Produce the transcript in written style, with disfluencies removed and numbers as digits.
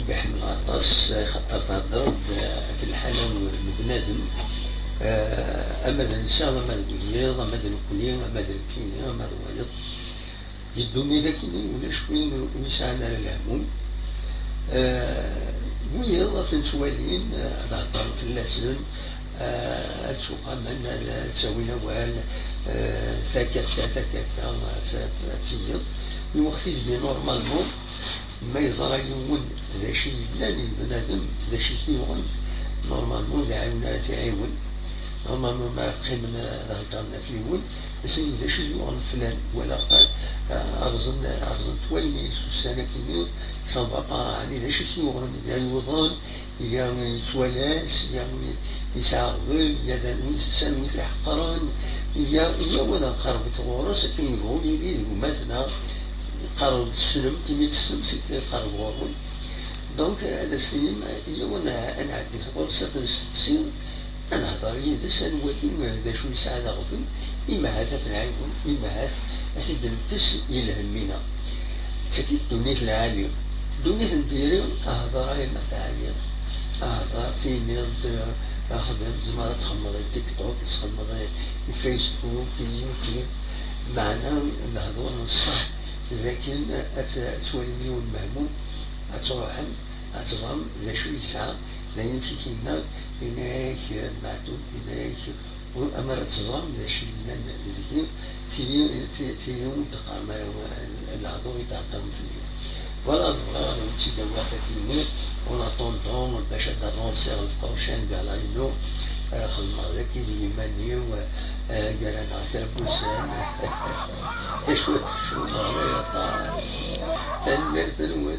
بحمل غطاس خاطر تهضر في الحالة بنادم أما الإنسان أما البيض أما الكلية أما الكيني أما الويض يدوني ذاكني ولا شوين ويسعنا للهموم ويض تنسوالين هضر في اللسن تسوق من تسوي نوال ثكتا فيض الوقت اللي نورمالمون ما يزرع يون ذا شي لاني بنادم ذا شي يون نورمالمون ذا عاونا تعاون نورمالمون ما قيمنا هضرنا في يون بس ذا شي يون فلان ولا قال أرزن توالي السنة كيني صنبا يعني ذا شي يون يوضان يتوالاس يسعغل يدان يتحقران وذا قرب تغورس كين يقول يبيد ومثنا قرب السلم تميت السلم سكين قرب غورون دونك هذا السلم وانا انا عندي تقول ساقن السلم انا هضري ذا سنواتي ما هذا شو يساعد غضن اما هذا في العيون اما هذا اسيد نكس الى همينا تكيد دونيت العالية دونيت نديري هضري مثالية هضر تيميض خدم زمارة تخمض التيك توك تخمض الفيسبوك اليوتيوب معنا الهضور الصح لكن أتوليون مهمون أتروحن أتظام ذا شو يسعى لا يمشي كينا إناك معدود إناك وأمر أتظام ذا شي لنا ذكي تيون تقام الهضور يتعطم في اليوم ولا ضغط تيجا واحد كيمير on attend باش d'avancer le prochain galino خدمة ذاكي اليماني وقالنا كربوسان شو غاية طار تنمر تنون